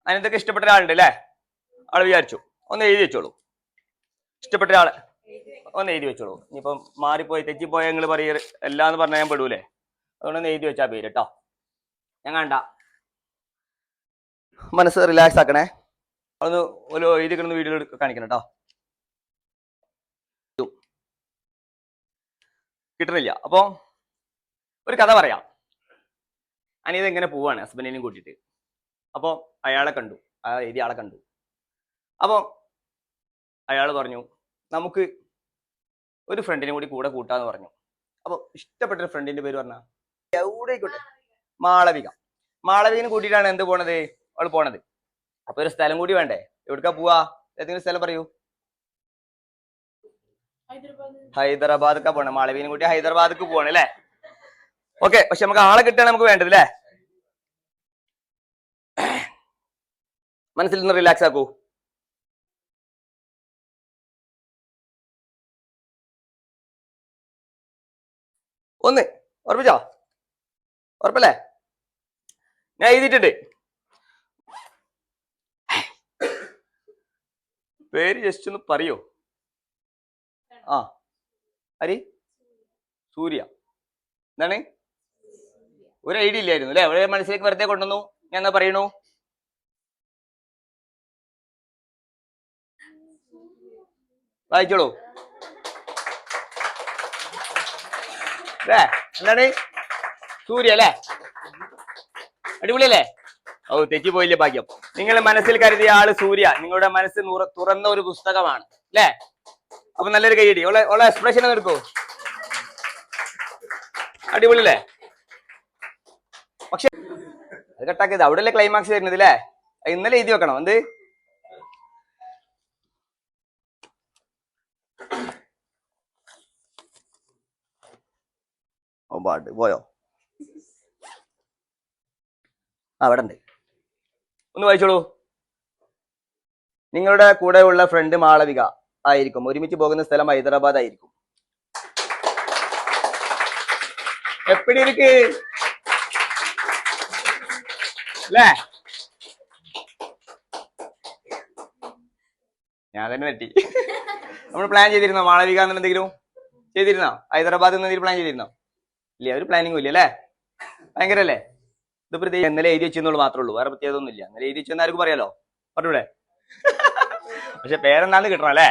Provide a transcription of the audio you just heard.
അതിനകത്തൊക്കെ ഇഷ്ടപ്പെട്ട ഒരാളുണ്ട് അല്ലേ? ആള് വിചാരിച്ചു ഒന്ന് എഴുതി വെച്ചോളൂ. ഇഷ്ടപ്പെട്ട ആള് ഒന്ന് എഴുതി വെച്ചോളൂ. ഇനിയിപ്പം മാറിപ്പോയി തെറ്റിപ്പോയ നിങ്ങൾ പറയ എല്ലാന്ന് പറഞ്ഞാൽ ഞാൻ പെടൂലേ? അതുകൊണ്ടൊന്ന് എഴുതി വെച്ചാ പേര് കേട്ടോ. ഞാൻ കണ്ട മനസ്സ് റിലാക്സ് ആക്കണേ. അതൊന്ന് ഒരു എഴുതി കിടന്ന് വീഡിയോ കാണിക്കണം കേട്ടോ. കിട്ടണില്ല. അപ്പൊ ഒരു കഥ പറയാം. അനിയത് എങ്ങനെ പോവാണ് ഹസ്ബൻഡിനെയും കൂട്ടിയിട്ട്. അപ്പോൾ അയാളെ കണ്ടു, ആ എഴുതിയ ആളെ കണ്ടു. അപ്പോൾ അയാൾ പറഞ്ഞു നമുക്ക് ഒരു ഫ്രണ്ടിനെ കൂടി കൂട്ടാന്ന് പറഞ്ഞു. അപ്പോൾ ഇഷ്ടപ്പെട്ട ഒരു ഫ്രണ്ടിന്റെ പേര് പറഞ്ഞ എവിടേക്കോട്ടെ, മാളവിക. മാളവികനെ കൂട്ടിയിട്ടാണ് എന്ത് പോണത്, അവൾ പോണത്. അപ്പൊ ഒരു സ്ഥലം കൂടി വേണ്ടേ? എവിടേക്കാ പോവാ? ഏതെങ്കിലും സ്ഥലം പറയൂ. ഹൈദരാബാദൊക്കെ പോണേ. മാളവികനെ കൂട്ടി ഹൈദരാബാദക്ക് പോവാണ് അല്ലേ? ഓക്കെ. പക്ഷെ നമുക്ക് ആളെ കിട്ടാണ് നമുക്ക് വേണ്ടത് അല്ലേ? മനസ്സിൽ നിന്ന് റിലാക്സ് ആക്കൂ. ഒന്ന് ഉറപ്പിച്ചോ? ഉറപ്പല്ലേ? ഞാൻ എഴുതിയിട്ടുണ്ട്. പേര് ജസ്റ്റ് ഒന്ന് പറയോ? ആ ഹരി സൂര്യ. എന്താണ്? ഒരു ഐഡിയ ഇല്ലായിരുന്നു അല്ലെ? അവിടെ മനസ്സിലേക്ക് വെറുതെ കൊണ്ടുവന്നു. ഞാൻ എന്താ പറയണു? വായിച്ചോളൂ. അല്ലേ? എന്താണ്? സൂര്യ അല്ലേ? അടിപൊളിയല്ലേ? ഓ തെറ്റിപ്പോയില്ലേ, ഭാഗ്യം. നിങ്ങൾ മനസ്സിൽ കരുതിയ ആള് സൂര്യ. നിങ്ങളുടെ മനസ്സ് തുറന്ന ഒരു പുസ്തകമാണ് അല്ലേ? അപ്പൊ നല്ലൊരു കൈയടി. ഉള്ള എക്സ്പ്രഷൻ ഒന്ന് എടുക്കൂ. അടിപൊളിയല്ലേ? പക്ഷെ അത് കട്ടാക്കിയത് അവിടെയല്ലേ ക്ലൈമാക്സ് വരുന്നത് അല്ലേ? ഇന്നലെ എഴുതി വെക്കണം. എന്ത്? പാട്ട് പോയോ? അവിടെ ഉണ്ട്. ഒന്ന് വായിച്ചോളൂ. നിങ്ങളുടെ കൂടെ ഉള്ള ഫ്രണ്ട് മാളവിക ആയിരിക്കും. ഒരുമിച്ച് പോകുന്ന സ്ഥലം ഹൈദരാബാദ് ആയിരിക്കും. എപ്പടി ഇരിക്ക് അല്ലേ? ഞാൻ തന്നെ പറ്റി. നമ്മൾ പ്ലാൻ ചെയ്തിരുന്നോ മാളവിക എന്തെങ്കിലും ചെയ്തിരുന്നോ? ഹൈദരാബാദ് എന്തെങ്കിലും പ്ലാൻ ചെയ്തിരുന്നോ? ഇല്ല, ഒരു പ്ലാനിങ്ങും ഇല്ല അല്ലേ? ഭയങ്കര അല്ലേ? ഇതിപ്പോ ഇന്നലെ എഴുതി വെച്ചെന്നുള്ളൂ മാത്രമേ ഉള്ളൂ. വേറെ പ്രത്യേകത ഒന്നും ഇല്ല. ഇന്നലെ എഴുതി വെച്ചെന്ന് ആർക്കും പറയാലോ, പറഞ്ഞൂടെ? പക്ഷെ പേരെന്താന്ന് കിട്ടണം അല്ലേ?